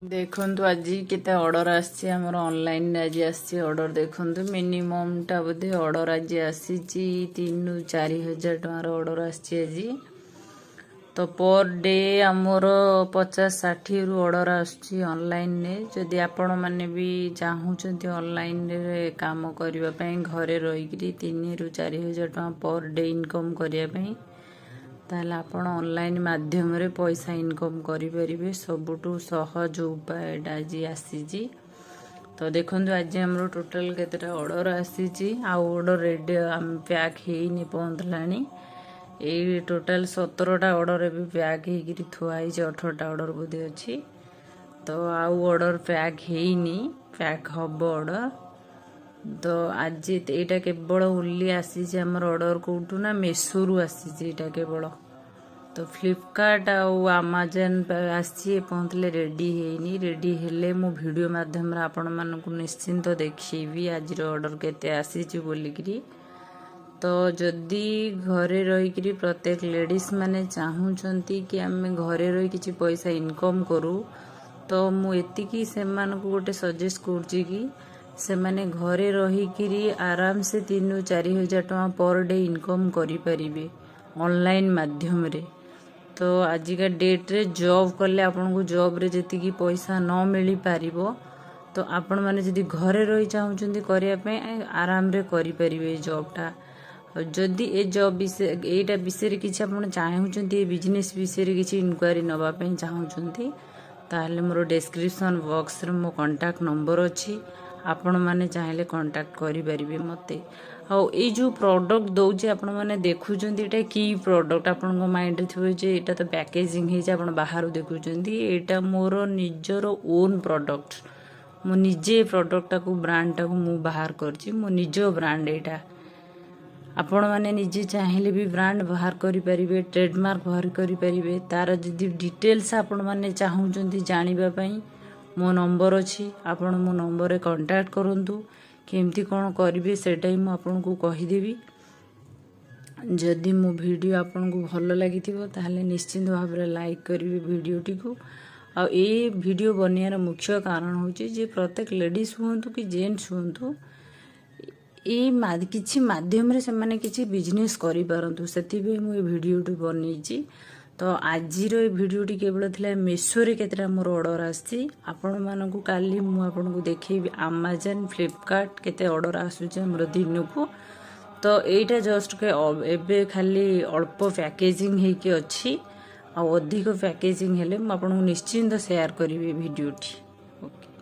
देखନ୍ତୁ ଆଜି କେତେ ଅର୍ଡର ଆସିଛି ଆମର ଅନଲାଇନରେ ଆଜି ଆସିଛି ଅର୍ଡର ଦେଖନ୍ତୁ ମିନିମମ୍ ଟା ବୋଧେ ଅର୍ଡର ଆଜି ଆସିଛି 3 ରୁ 4 ହଜାର ଟଙ୍କାର ଅର୍ଡର ଆସିଛି ଆଜି ତ ପର ଡେ ଆମର 50-60 ରୁ ଅର୍ଡର ଆସୁଛି ଅନଲାଇନରେ ଯଦି ଆପଣ ମାନେ ବି ଚାହୁଁଛନ୍ତି ଅନଲାଇନରେ କାମ କରିବା ପାଇଁ ଘରେ ରହିକିରି 3 ରୁ 4 ହଜାର ଟଙ୍କା ପର ଡେ ଇନକମ୍ କରିବା ପାଇଁ ताहले आपण ऑनलाइन माध्यम रे पैसा इनकम करि परिबे सबुटु सहज उपाय आज आसीजी तो देखंतु आज हमरो टोटल केतेटा ऑर्डर आसीजी आ ऑर्डर रेडी पैक हेनी पहुंचलानी ए टोटल 17टा ऑर्डर एबे पैक हेगिरी थुआई 18टा ऑर्डर बोधे अछि तो आउ ऑर्डर पैक हेनी पैक हबो ऑर्डर तो आज एटा केवल ओनली आसी आमर ऑर्डर कौटू ना मेसो रु आसी केवल तो फ्लिपकार्ट आमाजन आसी पहुँचले रेडी हेले मो वीडियो माध्यम आपण मानक निश्चिंत देखी आज ऑर्डर केते आसी बोलिकी तो जदि घरे रही प्रत्येक लेडीज माने चाहूँगी कि आम घरे रही किसी पैसा इनकम करूँ तो मुझे से गोटे सजेस्ट करुच्ची कि से माने घरे रही आराम से 3 ରୁ 4 हज़ार टका पर डे इनकम करि परिबे ऑनलाइन माध्यम रे तो आजिका डेट रे जॉब करले आपन को जॉब रे जति की पैसा न मिली पारिबो तो आपण माने जदि घरे रही चाहउचंदी करिया पे आराम रे करि परिबे जॉब टा जदि ए जॉब विषय एटा विषय रे किछि आपण चाहउचंदी ए बिजनेस विषय रे किछि इनक्वायरी नबा पे चाहउचंदी ताले मोर डिस्क्रिप्शन बॉक्स रे मो कांटेक्ट नंबर अछि आपण माने चाहिले कांटेक्ट करि परिबे मते आ ए जो प्रोडक्ट दउजे आपण माने देखुचंदी एटा की प्रोडक्ट आपण को माइंड रे थिबे जे एटा तो पैकेजिंग हे जे आपण बाहर देखुचंदी एटा मोर निजर ओन प्रोडक्ट मो निजे प्रोडक्ट को ब्रांड टा को मु बाहर करची मो निजो ब्रांड एटा आपण माने निजे चाहिले भी ब्रांड बाहर करि परिबे ट्रेडमार्क बाहर करि परिबे तार जदी डिटेल्स आपण माने चाहउचंदी जानिबा पई मो नंबर अच्छी आपण मो नंबर रे कांटेक्ट करंतु केमती कोन करिवे सेटाई मु आपन को कहि देबी जदि मो वीडियो आपन को भलो लागिथिबो ताहले निश्चित भाव रे लाइक करिवे वीडियो टी को आ ए वीडियो बनियार मुख्य कारण होची जे प्रत्येक लेडीज हुंतु कि जेंट्स हुंतु ए किछि माध्यम रे से माने किछि बिजनेस करि परंतु सेति बे मु ए वीडियो टी बनेची तो आज वीडियो टी केवल थिला मेसो रे केतरा मोर ऑर्डर आसी आपण मानकु काली मु आपण को देखैबी अमेज़न फ्लिपकार्ट केते ऑर्डर आसुचे हमर दिन को तो एटा जस्ट के एबे खाली अल्प पैकेजिंग हे के अछि आ अधिक पैकेजिंग हेले मु आपण को निश्चिंत शेयर करिवे वीडियो टी ओके।